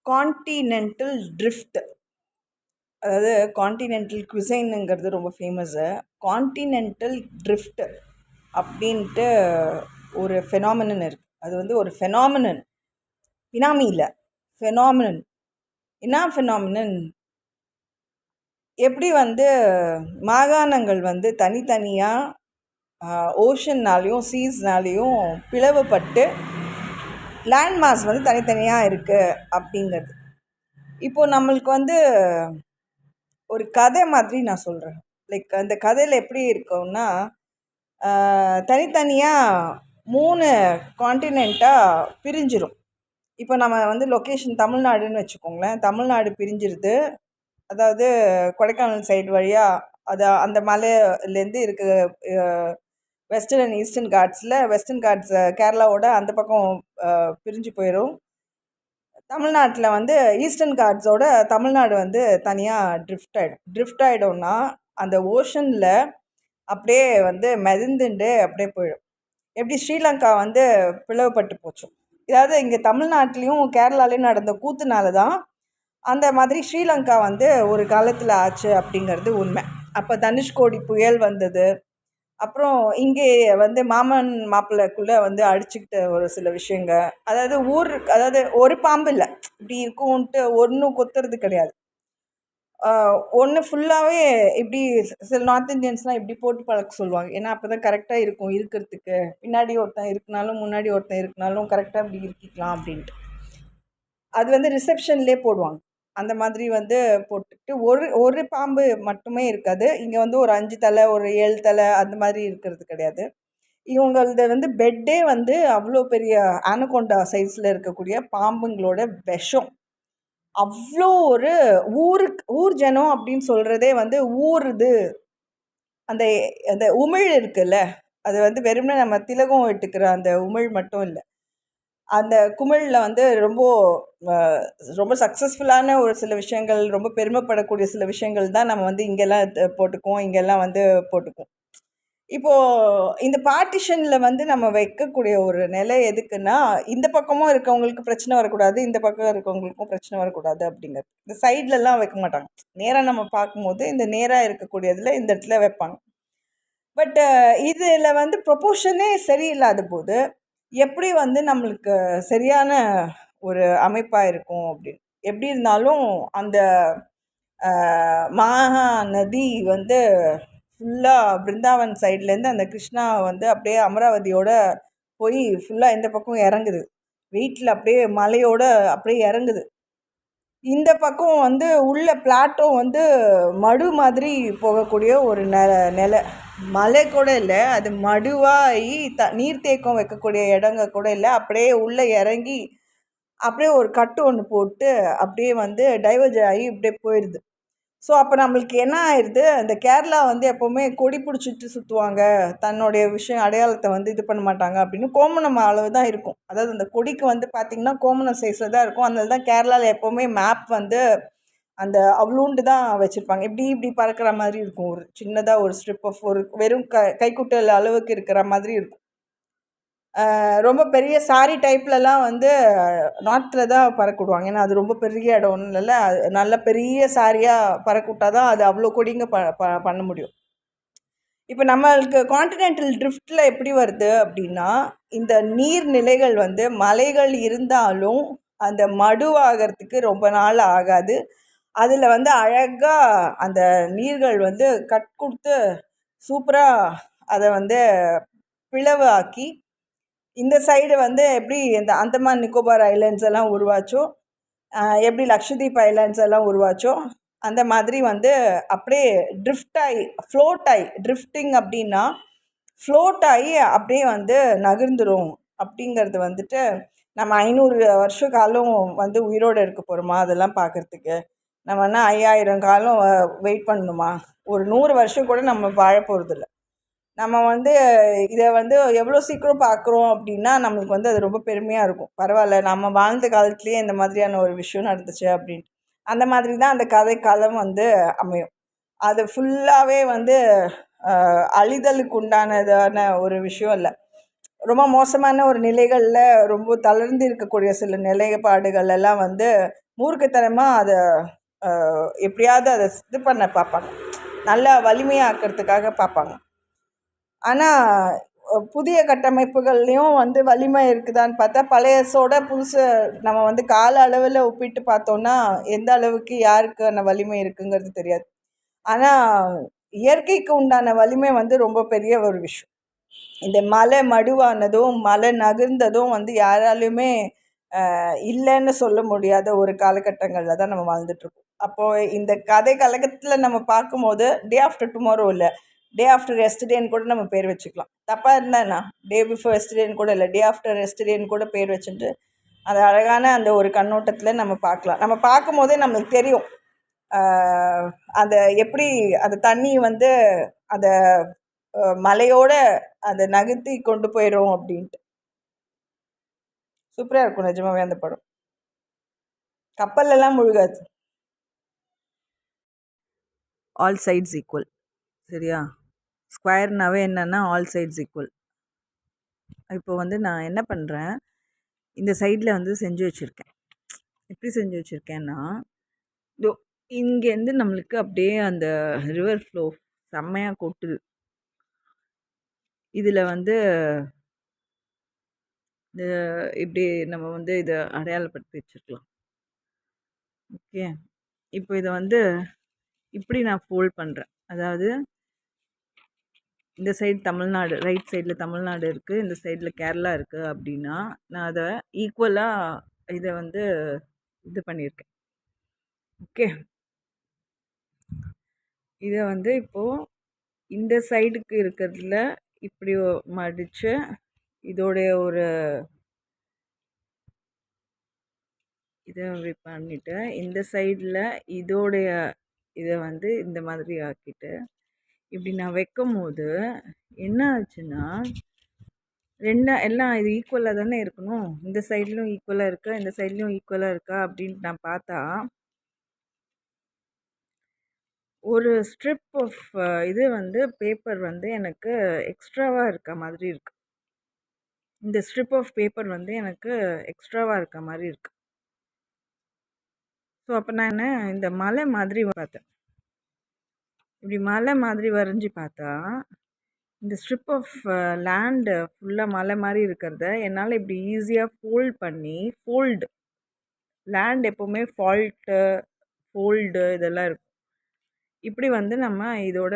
Continental drift. அதாவது continental குசைனுங்கிறது ரொம்ப famous. Continental drift அப்படின்ட்டு ஒரு ஃபெனாமினன் இருக்குது. அது வந்து ஒரு ஃபெனாமினன், பினாமி இல்லை, ஃபெனாமினன். என்ன ஃபெனாமினன்? எப்படி வந்து மாகாணங்கள் வந்து தனித்தனியாக ஓஷன்னாலேயும் சீஸ்னாலேயும் பிளவுபட்டு லேண்ட் மாஸ் வந்து தனித்தனியாக இருக்குது அப்படிங்கிறது. இப்போது நம்மளுக்கு வந்து ஒரு கதை மாதிரி நான் சொல்கிறேன். லைக் அந்த கதையில் எப்படி இருக்கும்னா, தனித்தனியாக 3 கான்டினெண்ட்டாக பிரிஞ்சிடும். இப்போ நம்ம வந்து லொக்கேஷன் தமிழ்நாடுன்னு வச்சுக்கோங்களேன். தமிழ்நாடு பிரிஞ்சிருது. அதாவது கொடைக்கானல் சைடு வழியாக அந்த மலையிலேருந்து இருக்க வெஸ்டர்ன் அண்ட் ஈஸ்டர்ன் காட்ஸில் வெஸ்டர்ன் காட்ஸ் கேரளாவோட அந்த பக்கம் பிரிஞ்சு போயிடும். தமிழ்நாட்டில் வந்து ஈஸ்டர்ன் காட்ஸோட தமிழ்நாடு வந்து தனியாக ட்ரிஃப்ட் ஆகிடும்னா அந்த ஓஷனில் அப்படியே வந்து மிதந்துண்டு அப்படியே போயிடும். எப்படி ஸ்ரீலங்கா வந்து பிளவுபட்டு போச்சு. இதாவது இங்கே தமிழ்நாட்டிலையும் கேரளாலையும் நடந்த கூத்துனால தான் அந்த மாதிரி ஸ்ரீலங்கா வந்து ஒரு காலத்தில் ஆச்சு அப்படிங்கிறது உண்மை. அப்போ தனுஷ்கோடி புயல் வந்தது. அப்புறம் இங்கே வந்து மாமன் மாப்பிள்ளைக்குள்ளே வந்து அடிச்சுக்கிட்ட ஒரு சில விஷயங்கள். அதாவது ஒரு பாம்பு இல்லை, இப்படி இருக்கும்ன்ட்டு ஒன்றும் கொத்துறது கிடையாது. ஒன்று ஃபுல்லாகவே இப்படி சில நார்த் இந்தியன்ஸ்லாம் இப்படி போட்டு பழக்க சொல்லுவாங்க. ஏன்னா அப்போ தான் கரெக்டாக இருக்கும் இருக்கிறதுக்கு. பின்னாடி ஒருத்தன் இருக்குனாலும் முன்னாடி ஒருத்தன் இருக்குனாலும் கரெக்டாக இப்படி இருக்கிக்கலாம் அப்படின்ட்டு. அது வந்து ரிசப்ஷன்லேயே போடுவாங்க. அந்த மாதிரி வந்து போட்டுட்டு ஒரு பாம்பு மட்டுமே இருக்காது. இங்கே வந்து ஒரு 5 தலை, ஒரு 7 தலை அந்த மாதிரி இருக்கிறது கிடையாது. இவங்களது வந்து பெட்டே வந்து அவ்வளோ பெரிய ஆனகொண்டா சைஸில் இருக்கக்கூடிய பாம்புங்களோட விஷம். அவ்வளோ ஒரு ஊர் ஜனம் அப்படின்னு சொல்கிறதே வந்து ஊறுது. அந்த அந்த உமிழ் இருக்குல்ல, அது வந்து வெறுமனே நம்ம திலகம் இட்டுக்கிற அந்த உமிழ் மட்டும் இல்லை. அந்த குமிழில் வந்து ரொம்ப சக்ஸஸ்ஃபுல்லான ஒரு சில விஷயங்கள், ரொம்ப பெருமைப்படக்கூடிய சில விஷயங்கள் தான் நம்ம வந்து இங்கெல்லாம் இங்கெல்லாம் வந்து போட்டுக்குவோம். இப்போது இந்த பார்ட்டிஷனில் வந்து நம்ம வைக்கக்கூடிய ஒரு நிலை எதுக்குன்னா, இந்த பக்கமும் இருக்கவங்களுக்கு பிரச்சனை வரக்கூடாது, இந்த பக்கம் இருக்கவங்களுக்கும் பிரச்சனை வரக்கூடாது அப்படிங்கிறது. இந்த சைட்லலாம் வைக்க மாட்டாங்க. நேராக நம்ம பார்க்கும்போது இந்த நேராக இருக்கக்கூடியதில் இந்த இடத்துல வைப்பாங்க. பட் இதில் வந்து ப்ரொப்போர்ஷனே சரியில்லாத போது எப்படி வந்து நம்மளுக்கு சரியான ஒரு அமைப்பாக இருக்கும் அப்படின்னு. எப்படி இருந்தாலும் அந்த மாகா நதி வந்து ஃபுல்லாக பிருந்தாவன் சைட்லேருந்து அந்த கிருஷ்ணா வந்து அப்படியே அமராவதியோட போய் ஃபுல்லாக இந்த பக்கம் இறங்குது. வெயிட்டில் அப்படியே மலையோட அப்படியே இறங்குது. இந்த பக்கம் வந்து உள்ள பிளாட்டோ வந்து மடு மாதிரி போகக்கூடிய ஒரு நிலை. மலை கூட இல்லை, அது மடுவாகி நீர்த்தேக்கம் வைக்கக்கூடிய இடங்க கூட இல்லை. அப்படியே உள்ளே இறங்கி அப்படியே ஒரு கட்டு ஒன்று போட்டு அப்படியே வந்து டைவர்ஜ் ஆகி இப்படியே போயிடுது. ஸோ அப்போ நம்மளுக்கு என்ன ஆயிடுது, அந்த கேரளா வந்து எப்போவுமே கொடி பிடிச்சிட்டு சுற்றுவாங்க, தன்னுடைய அடையாளத்தை வந்து இது பண்ண மாட்டாங்க அப்படின்னு கோமணம் அளவு தான் இருக்கும். அதாவது அந்த கொடிக்கு வந்து பார்த்திங்கன்னா கோமணம் சைஸில் தான் இருக்கும். அதனால தான் கேரளாவில் எப்போவுமே மேப் வந்து அந்த அவ்வளோண்டு தான் வச்சுருப்பாங்க. இப்படி பறக்கிற மாதிரி இருக்கும். ஒரு சின்னதாக ஒரு ஸ்ட்ரிப் ஆஃப் ஒரு வெறும் கைக்குட்டல் அளவுக்கு இருக்கிற மாதிரி இருக்கும். ரொம்ப பெரிய சாரி டைப்லலாம் வந்து நார்த்தில் தான் பறக்க ஏன்னா அது ரொம்ப பெரிய இடம் ஒன்றும் இல்லை. நல்ல பெரிய சாரியாக பறக்க தான் அது அவ்வளோ கொடிங்க பண்ண முடியும். இப்போ நம்மளுக்கு கான்டினென்டல் ட்ரிஃப்டில் எப்படி வருது அப்படின்னா, இந்த நீர்நிலைகள் வந்து மலைகள் இருந்தாலும் அந்த மடுவாகிறதுக்கு ரொம்ப நாள் ஆகாது. அதில் வந்து அழகாக அந்த நீர்கள் வந்து கட் கொடுத்து சூப்பராக அதை வந்து பிளவு ஆக்கி இந்த சைடு வந்து எப்படி இந்த அந்தமான் நிக்கோபார் ஐலாண்ட்ஸ் எல்லாம் உருவாச்சோ, எப்படி லக்ஷதீப் ஐலாண்ட்ஸ் எல்லாம் உருவாச்சோ, அந்த மாதிரி வந்து அப்படியே ஃப்ளோட் ஆகி ட்ரிஃப்டிங் அப்படின்னா ஃப்ளோட் ஆகி அப்படியே வந்து நகர்ந்துடும் அப்படிங்கிறது வந்துட்டு நம்ம 500 வருஷ காலம் வந்து உயிரோடு இருக்க போகிறோமா அதெல்லாம் பார்க்குறதுக்கு? நம்ம என்ன 5000 காலம் வெயிட் பண்ணணுமா? ஒரு 100 வருஷம் கூட நம்ம வாழ போகிறதில்ல. நம்ம வந்து இதை வந்து எவ்வளோ சீக்கிரம் பார்க்குறோம் அப்படின்னா நம்மளுக்கு வந்து அது ரொம்ப பெருமையாக இருக்கும். பரவாயில்ல, நம்ம வாழ்ந்த காலத்துலேயே இந்த மாதிரியான ஒரு விஷயம் நடந்துச்சு அப்படின்ட்டு. அந்த மாதிரி தான் அந்த கதை காலம் வந்து அமையும். அது ஃபுல்லாகவே வந்து அழிதலுக்கு உண்டானதான ஒரு விஷயம் இல்லை. ரொம்ப மோசமான ஒரு நிலைகளில் ரொம்ப தளர்ந்து இருக்கக்கூடிய சில நிலைப்பாடுகள் எல்லாம் வந்து மூர்க்கத்தனமாக அதை எப்படியாவது அதை இது பண்ண பார்ப்பாங்க, நல்லா வலிமையாக்கிறதுக்காக பார்ப்பாங்க. ஆனால் புதிய கட்டமைப்புகள்லேயும் வந்து வலிமை இருக்குதான்னு பார்த்தா பழையசோட புதுசு நம்ம வந்து கால அளவில் ஒப்பிட்டு பார்த்தோன்னா எந்த அளவுக்கு யாருக்கான வலிமை இருக்குங்கிறது தெரியாது. ஆனால் இயற்கைக்கு உண்டான வலிமை வந்து ரொம்ப பெரிய ஒரு விஷயம். இந்த மலை மடுவானதும் மலை நகர்ந்ததும் வந்து யாராலையுமே இல்லைன்னு சொல்ல முடியாத ஒரு காலகட்டங்களில் தான் நம்ம வாழ்ந்துட்டுருக்கோம். அப்போது இந்த கதை கழகத்தில் நம்ம பார்க்கும்போது டே ஆஃப்டர் டுமாரோ இல்லை, டே ஆஃப்டர் எஸ்டர்டேன்னு கூட நம்ம பேர் வச்சுக்கலாம். தப்பாக இருந்தானா டே பிஃபோர் எஸ்டர்டேன்னு கூட இல்லை, டே ஆஃப்டர் எஸ்டர்டேன்னு கூட பேர் வச்சுட்டு அது அழகான அந்த ஒரு கண்ணோட்டத்தில் நம்ம பார்க்கலாம். நம்ம பார்க்கும்போதே நம்மளுக்கு தெரியும் அந்த எப்படி அந்த தண்ணி வந்து அந்த மலையோட அதை நகர்த்தி கொண்டு போயிடும் அப்படின்ட்டு. சூப்பராக இருக்கும் நிஜமாவே அந்த படம். கப்பலெல்லாம் முழுகாது. ஆல் சைட்ஸ் ஈக்குவல், சரியா? ஸ்கொயர்னாவே என்னென்னா ஆல் சைட்ஸ் ஈக்குவல். இப்போ வந்து நான் என்ன பண்ணுறேன், இந்த சைடில் வந்து செஞ்சு வச்சுருக்கேன். எப்படி செஞ்சு வச்சுருக்கேன்னா, இங்கேருந்து நம்மளுக்கு அப்படியே அந்த ரிவர் ஃப்ளோ செம்மையாக கொட்டுது. இதில் வந்து இந்த இப்படி நம்ம வந்து இதை அடையாளப்படுத்தி வச்சுருக்கலாம். ஓகே, இப்போ இதை வந்து இப்படி நான் ஃபோல்ட் பண்ணுறேன். அதாவது இந்த சைடு தமிழ்நாடு, ரைட் சைடில் தமிழ்நாடு இருக்குது, இந்த சைடில் கேரளா இருக்குது அப்படின்னா நான் அதை ஈக்குவலாக இதை வந்து இது பண்ணியிருக்கேன். ஓகே, இதை வந்து இப்போது இந்த சைடுக்கு இருக்கிறதுல இப்படி மடித்து இதோடைய ஒரு இதை அப்படி பண்ணிவிட்டு இந்த சைடில் இதோடைய இதை வந்து இந்த மாதிரி ஆக்கிட்டு இப்படி நான் வைக்கும் போது என்ன ஆச்சுன்னா எல்லாம் இது ஈக்குவலாக தானே இருக்கணும். இந்த சைட்லையும் ஈக்குவலாக இருக்கா, இந்த சைட்லையும் ஈக்குவலாக இருக்கா அப்படின்ட்டு நான் பார்த்தா ஒரு ஸ்ட்ரிப் ஆஃப் இது வந்து பேப்பர் வந்து எனக்கு எக்ஸ்ட்ராவாக இருக்க மாதிரி இருக்குது. இந்த ஸ்ட்ரிப் ஆஃப் பேப்பர் வந்து எனக்கு எக்ஸ்ட்ராவாக இருக்க மாதிரி இருக்குது. ஸோ அப்போ நான் இந்த மலை மாதிரி பார்த்தேன். இப்படி மலை மாதிரி வரைஞ்சி பார்த்தா இந்த ஸ்ட்ரிப் ஆஃப் லேண்டு ஃபுல்லாக மலை மாதிரி இருக்கிறத என்னால் இப்படி ஈஸியாக ஃபோல்டு லேண்ட் எப்போவுமே ஃபோல்டு இதெல்லாம் இருக்கும். இப்படி வந்து நம்ம இதோட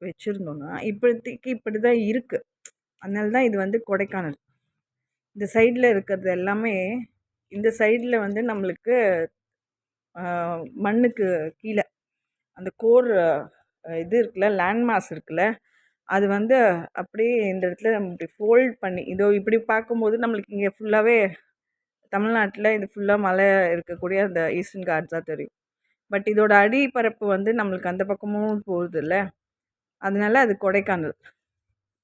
வச்சுருந்தோன்னா இப்போதைக்கு இப்படி தான் இருக்குது. அதனால தான் இது வந்து கொடைக்கானல். இந்த சைடில் இருக்கிறது எல்லாமே இந்த சைடில் வந்து நம்மளுக்கு மண்ணுக்கு கீழே அந்த கோர் இது இருக்குல்ல, லேண்ட்மாஸ் இருக்குல்ல, அது வந்து அப்படியே இந்த இடத்துல நம்ம இப்படி ஃபோல்ட் பண்ணி இதோ இப்படி பார்க்கும்போது நம்மளுக்கு இங்கே ஃபுல்லாகவே தமிழ்நாட்டில் இது ஃபுல்லாக மலை இருக்கக்கூடிய அந்த ஈஸ்டர்ன் காட்ஸாக தெரியும். பட் இதோட அடிப்பரப்பு வந்து நம்மளுக்கு அந்த பக்கமும் போகுது இல்லை, அதனால அது கொடைக்கானல்.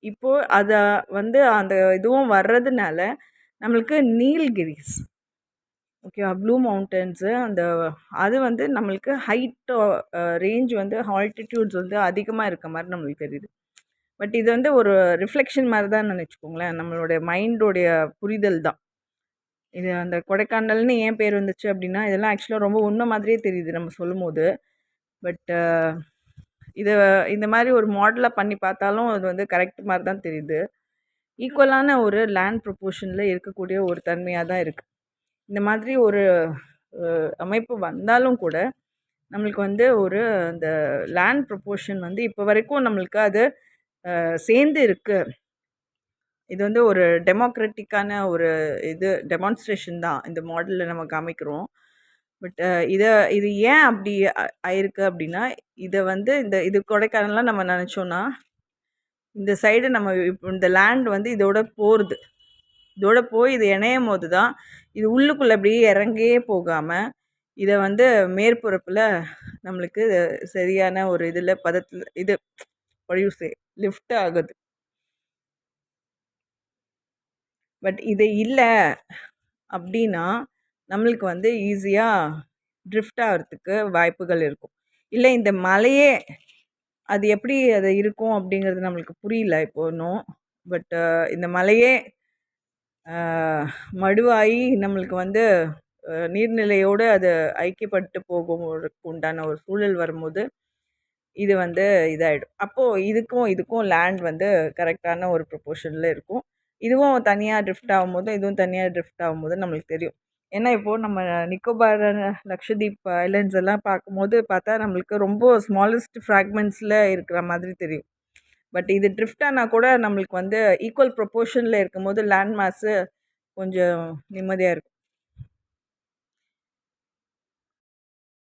இப்போது அதை வந்து அந்த இதுவும் வர்றதுனால நம்மளுக்கு நீல்கிரிஸ், ஓகேவா, ப்ளூ மவுண்டன்ஸு அந்த அது வந்து நம்மளுக்கு ஹைட்டோ ரேஞ்ச் வந்து ஆல்டிடியூட்ஸ் வந்து அதிகமாக இருக்க மாதிரி நம்மளுக்கு தெரியுது. பட் இது வந்து ஒரு ரிஃப்ளெக்ஷன் மாதிரி தான் நினச்சிக்கோங்களேன், நம்மளுடைய மைண்டோடைய புரிதல் தான் இது. அந்த கொடைக்கானல்னு ஏன் பேர் வந்துச்சு அப்படின்னா இதெல்லாம் ஆக்சுவலாக ரொம்ப உண்மை மாதிரியே தெரியுது நம்ம சொல்லும் போது. பட் இதை இந்த மாதிரி ஒரு மாடலாக பண்ணி பார்த்தாலும் அது வந்து கரெக்ட் மாதிரி தான் தெரியுது. ஈக்குவலான ஒரு லேண்ட் ப்ரொப்போர்ஷனில் இருக்கக்கூடிய ஒரு தன்மையாக தான் இருக்குது. இந்த மாதிரி ஒரு அமைப்பு வந்தாலும் கூட நம்மளுக்கு வந்து ஒரு அந்த லேண்ட் ப்ரொப்போர்ஷன் வந்து இப்போ வரைக்கும் நம்மளுக்கு அது சேர்ந்து இருக்குது. இது வந்து ஒரு டெமோக்ராட்டிக்கான ஒரு இது டெமான்ஸ்ட்ரேஷன் தான் இந்த மாடலில் நம்ம காமிக்கிறோம். பட் இது ஏன் அப்படி ஆயிருக்கு அப்படின்னா இதை வந்து இது கொடைக்கானல்லாம் நம்ம நினச்சோன்னா இந்த சைடு நம்ம இப்போ இந்த லேண்ட் வந்து இதோட போய் இது இணையும் போது தான் இது உள்ளுக்குள்ளே அப்படியே இறங்கியே போகாமல் இதை வந்து மேற்பரப்பில் நம்மளுக்கு சரியான ஒரு இதில் பதத்தில் இது லிஃப்ட் ஆகுது. பட் இது இல்லை அப்படின்னா நம்மளுக்கு வந்து ஈஸியாக ட்ரிஃப்ட் ஆகிறதுக்கு வாய்ப்புகள் இருக்கும். இல்லை இந்த மலையே அது எப்படி அது இருக்கும் அப்படிங்கிறது நம்மளுக்கு புரியல இப்போ இன்னும். பட் இந்த மலையே மடுவாகி நம்மளுக்கு வந்து நீர்நிலையோடு அது ஐக்கியப்பட்டு போகுறதுக்கு உண்டான ஒரு சூழல் வரும்போது இது வந்து இதாகிடும். அப்போது இதுக்கும் லேண்ட் வந்து கரெக்டான ஒரு ப்ரொப்போர்ஷனில் இருக்கும். இதுவும் தனியாக ட்ரிஃப்ட் ஆகும்போது இதுவும் தனியாக ட்ரிஃப்ட் ஆகும்போது நம்மளுக்கு தெரியும். ஏன்னா இப்போது நம்ம நிக்கோபார், லக்ஷதீப் ஐலண்ட்ஸ் எல்லாம் பார்க்கும்போது பார்த்தா நம்மளுக்கு ரொம்ப ஸ்மாலஸ்ட் ஃப்ராக்மெண்ட்ஸில் இருக்கிற மாதிரி தெரியும். பட் இது ட்ரிஃப்ட் ஆனால் கூட நம்மளுக்கு வந்து ஈக்குவல் ப்ரொப்போர்ஷனில் இருக்கும்போது லேண்ட் மாஸு கொஞ்சம் நிம்மதியாக இருக்கும்.